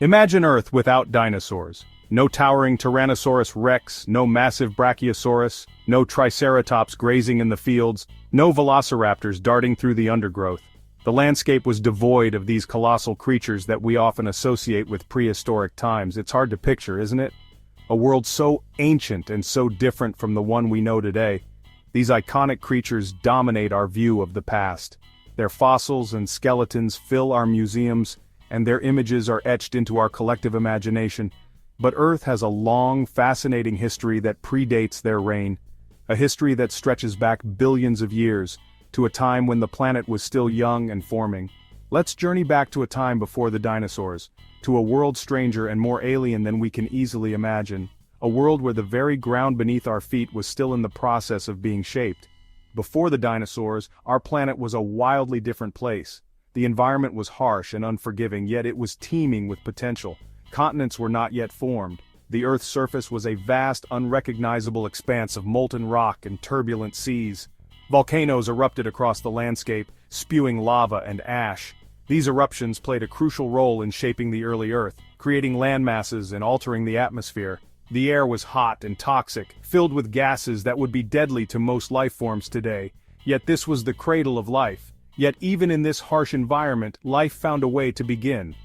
Imagine Earth without dinosaurs. No towering Tyrannosaurus rex, no massive Brachiosaurus, no Triceratops grazing in the fields, no velociraptors darting through the undergrowth. The landscape was devoid of these colossal creatures that we often associate with prehistoric times. It's hard to picture, isn't it? A world so ancient and so different from the one we know today. These iconic creatures dominate our view of the past. Their fossils and skeletons fill our museums, and their images are etched into our collective imagination. But Earth has a long, fascinating history that predates their reign. A history that stretches back billions of years, to a time when the planet was still young and forming. Let's journey back to a time before the dinosaurs, to a world stranger and more alien than we can easily imagine. A world where the very ground beneath our feet was still in the process of being shaped. Before the dinosaurs, our planet was a wildly different place. The environment was harsh and unforgiving, yet it was teeming with potential. Continents were not yet formed. The Earth's surface was a vast, unrecognizable expanse of molten rock and turbulent seas. Volcanoes erupted across the landscape, spewing lava and ash. These eruptions played a crucial role in shaping the early Earth, creating landmasses and altering the atmosphere. The air was hot and toxic, filled with gases that would be deadly to most life forms today. Yet this was the cradle of life. Yet even in this harsh environment, life found a way to begin.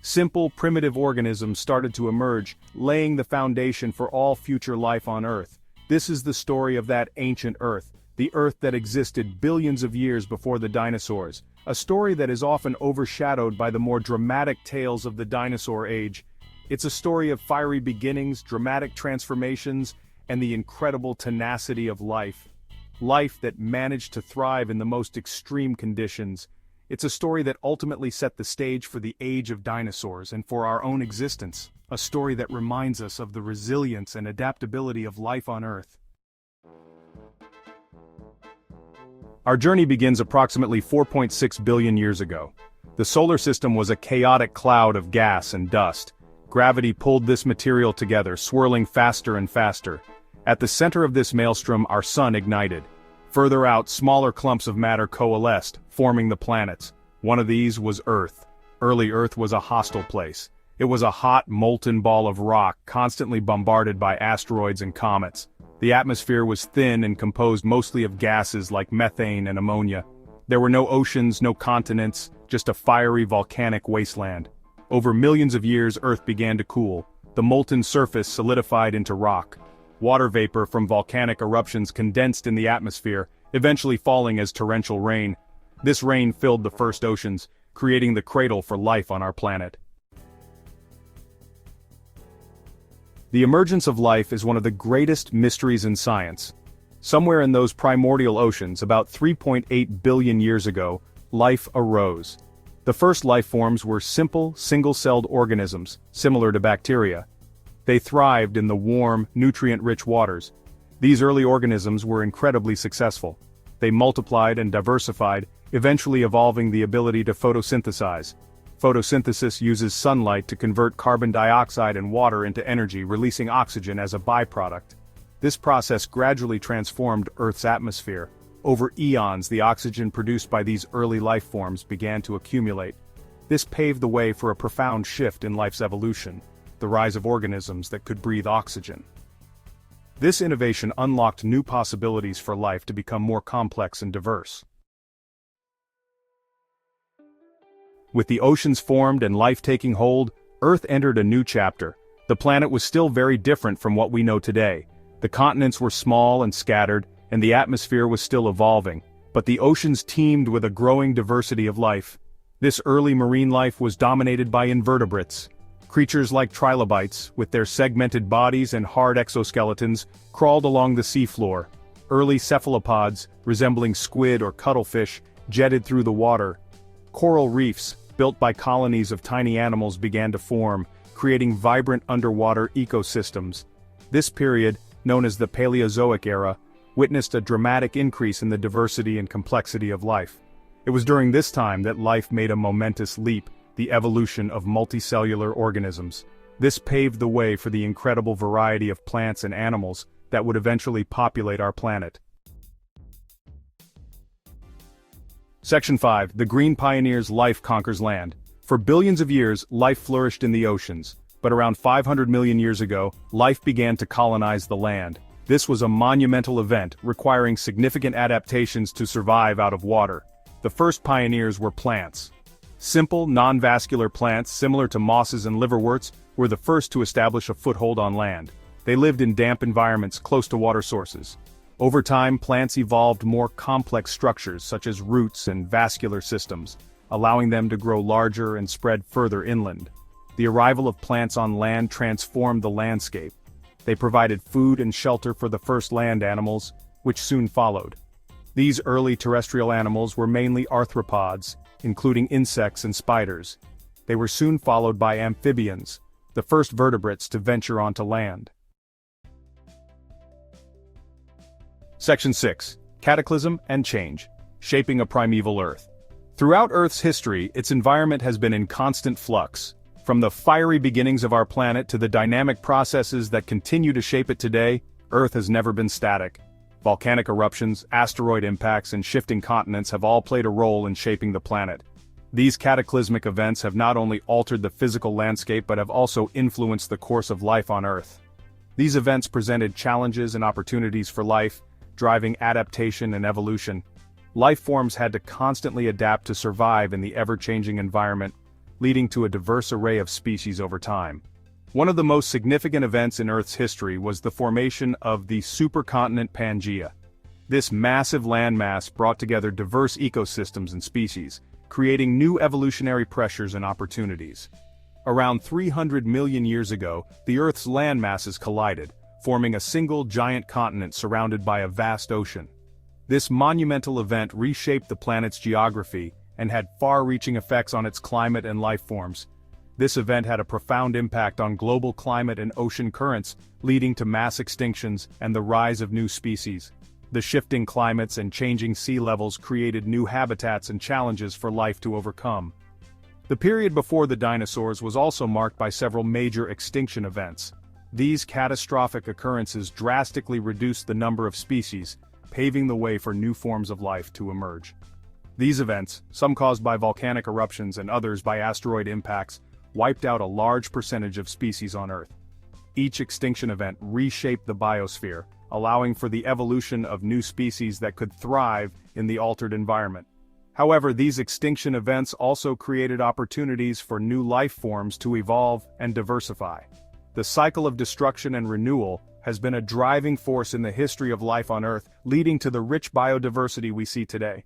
Simple, primitive organisms started to emerge, laying the foundation for all future life on Earth. This is the story of that ancient Earth, the Earth that existed billions of years before the dinosaurs, a story that is often overshadowed by the more dramatic tales of the dinosaur age. It's a story of fiery beginnings, dramatic transformations, and the incredible tenacity of life. Life that managed to thrive in the most extreme conditions. It's a story that ultimately set the stage for the age of dinosaurs and for our own existence. A story that reminds us of the resilience and adaptability of life on Earth. Our journey begins approximately 4.6 billion years ago. The solar system was a chaotic cloud of gas and dust. Gravity pulled this material together, swirling faster and faster. At the center of this maelstrom, our sun ignited. Further out, smaller clumps of matter coalesced, forming the planets. One of these was Earth. Early Earth was a hostile place. It was a hot, molten ball of rock, constantly bombarded by asteroids and comets. The atmosphere was thin and composed mostly of gases like methane and ammonia. There were no oceans, no continents, just a fiery volcanic wasteland. Over millions of years, Earth began to cool. The molten surface solidified into rock. Water vapor from volcanic eruptions condensed in the atmosphere, eventually falling as torrential rain. This rain filled the first oceans, creating the cradle for life on our planet. The emergence of life is one of the greatest mysteries in science. Somewhere in those primordial oceans, about 3.8 billion years ago, life arose. The first life forms were simple, single-celled organisms, similar to bacteria. They thrived in the warm, nutrient-rich waters. These early organisms were incredibly successful. They multiplied and diversified, eventually evolving the ability to photosynthesize. Photosynthesis uses sunlight to convert carbon dioxide and water into energy, releasing oxygen as a byproduct. This process gradually transformed Earth's atmosphere. Over eons, the oxygen produced by these early life forms began to accumulate. This paved the way for a profound shift in life's evolution, the rise of organisms that could breathe oxygen. This innovation unlocked new possibilities for life to become more complex and diverse. With the oceans formed and life taking hold, Earth entered a new chapter. The planet was still very different from what we know today. The continents were small and scattered, and the atmosphere was still evolving, but the oceans teemed with a growing diversity of life. This early marine life was dominated by invertebrates. Creatures like trilobites, with their segmented bodies and hard exoskeletons, crawled along the seafloor. Early cephalopods, resembling squid or cuttlefish, jetted through the water. Coral reefs, built by colonies of tiny animals, began to form, creating vibrant underwater ecosystems. This period, known as the Paleozoic era, witnessed a dramatic increase in the diversity and complexity of life. It was during this time that life made a momentous leap, the evolution of multicellular organisms. This paved the way for the incredible variety of plants and animals that would eventually populate our planet. Section 5. The Green Pioneers' Life Conquers Land. For billions of years, life flourished in the oceans, but around 500 million years ago, life began to colonize the land. This was a monumental event, requiring significant adaptations to survive out of water. The first pioneers were plants. Simple, non-vascular plants similar to mosses and liverworts were the first to establish a foothold on land. They lived in damp environments close to water sources. Over time, plants evolved more complex structures such as roots and vascular systems, allowing them to grow larger and spread further inland. The arrival of plants on land transformed the landscape. They provided food and shelter for the first land animals, which soon followed. These early terrestrial animals were mainly arthropods, including insects and spiders. They were soon followed by amphibians, the first vertebrates to venture onto land. Section 6. Cataclysm and Change, Shaping a Primeval Earth. Throughout Earth's history, its environment has been in constant flux. From the fiery beginnings of our planet to the dynamic processes that continue to shape it today, Earth has never been static. Volcanic eruptions, asteroid impacts, and shifting continents have all played a role in shaping the planet. These cataclysmic events have not only altered the physical landscape but have also influenced the course of life on Earth. These events presented challenges and opportunities for life, driving adaptation and evolution. Life forms had to constantly adapt to survive in the ever-changing environment, leading to a diverse array of species over time. One of the most significant events in Earth's history was the formation of the supercontinent Pangaea. This massive landmass brought together diverse ecosystems and species, creating new evolutionary pressures and opportunities. Around 300 million years ago, the Earth's landmasses collided, forming a single giant continent surrounded by a vast ocean. This monumental event reshaped the planet's geography and had far-reaching effects on its climate and life forms. This event had a profound impact on global climate and ocean currents, leading to mass extinctions and the rise of new species. The shifting climates and changing sea levels created new habitats and challenges for life to overcome. The period before the dinosaurs was also marked by several major extinction events. These catastrophic occurrences drastically reduced the number of species, paving the way for new forms of life to emerge. These events, some caused by volcanic eruptions and others by asteroid impacts, wiped out a large percentage of species on Earth. Each extinction event reshaped the biosphere, allowing for the evolution of new species that could thrive in the altered environment. However, these extinction events also created opportunities for new life forms to evolve and diversify. The cycle of destruction and renewal has been a driving force in the history of life on Earth, leading to the rich biodiversity we see today.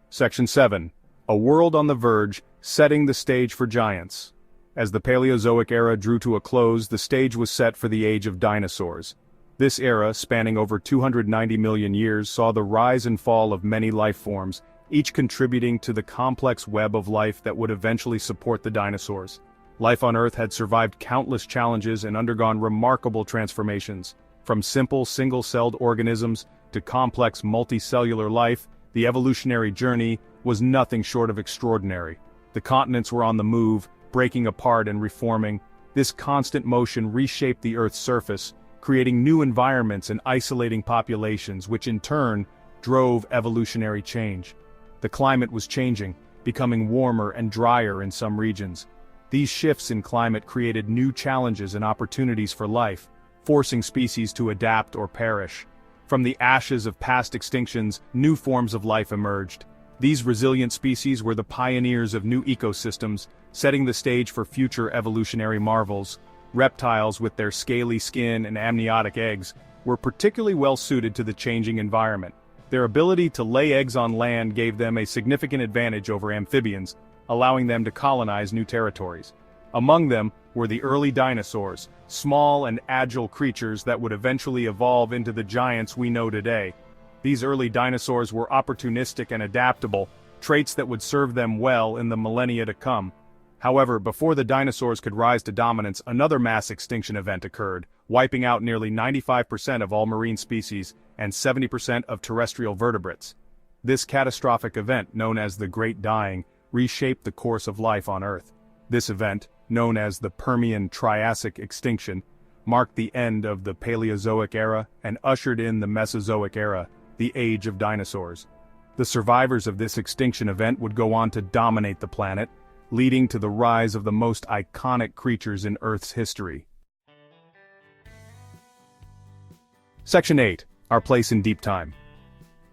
Section 7. A World on the Verge, Setting the Stage for Giants. As the Paleozoic era drew to a close, the stage was set for the age of dinosaurs. This era, spanning over 290 million years, saw the rise and fall of many life forms, each contributing to the complex web of life that would eventually support the dinosaurs. Life on Earth had survived countless challenges and undergone remarkable transformations. From simple single-celled organisms to complex multicellular life, the evolutionary journey was nothing short of extraordinary. The continents were on the move, breaking apart and reforming. This constant motion reshaped the Earth's surface, creating new environments and isolating populations, which in turn drove evolutionary change. The climate was changing, becoming warmer and drier in some regions. These shifts in climate created new challenges and opportunities for life, forcing species to adapt or perish. From the ashes of past extinctions, new forms of life emerged. These resilient species were the pioneers of new ecosystems, setting the stage for future evolutionary marvels. Reptiles, with their scaly skin and amniotic eggs, were particularly well suited to the changing environment. Their ability to lay eggs on land gave them a significant advantage over amphibians, allowing them to colonize new territories. Among them were the early dinosaurs, small and agile creatures that would eventually evolve into the giants we know today. These early dinosaurs were opportunistic and adaptable, traits that would serve them well in the millennia to come. However, before the dinosaurs could rise to dominance, another mass extinction event occurred, wiping out nearly 95% of all marine species and 70% of terrestrial vertebrates. This catastrophic event, known as the Great Dying, reshaped the course of life on Earth. This event, known as the Permian-Triassic extinction, marked the end of the Paleozoic era and ushered in the Mesozoic era, the age of dinosaurs. The survivors of this extinction event would go on to dominate the planet, leading to the rise of the most iconic creatures in Earth's history. Section 8. Our place in deep time.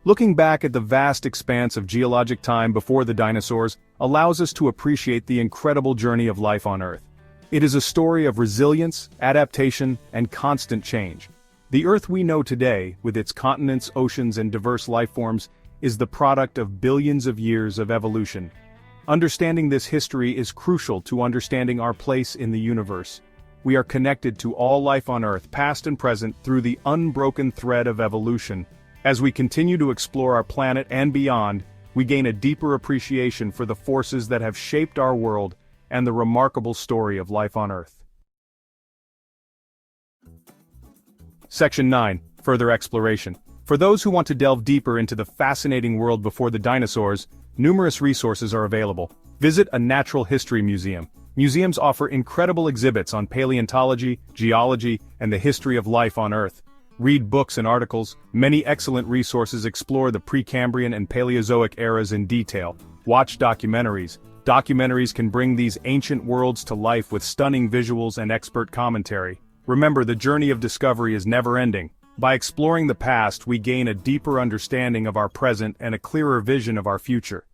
Looking back at the vast expanse of geologic time before the dinosaurs allows us to appreciate the incredible journey of life on Earth. It is a story of resilience, adaptation, and constant change. The Earth we know today, with its continents, oceans, and diverse life forms, is the product of billions of years of evolution. Understanding this history is crucial to understanding our place in the universe. We are connected to all life on Earth, past and present, through the unbroken thread of evolution. As we continue to explore our planet and beyond, we gain a deeper appreciation for the forces that have shaped our world and the remarkable story of life on Earth. Section 9. Further exploration. For those who want to delve deeper into the fascinating world before the dinosaurs, numerous resources are available. Visit a natural history museum. Museums offer incredible exhibits on paleontology, geology, and the history of life on Earth. Read books and articles. Many excellent resources explore the Precambrian and Paleozoic eras in detail. Watch documentaries. Documentaries can bring these ancient worlds to life with stunning visuals and expert commentary. Remember, the journey of discovery is never-ending. By exploring the past, we gain a deeper understanding of our present and a clearer vision of our future.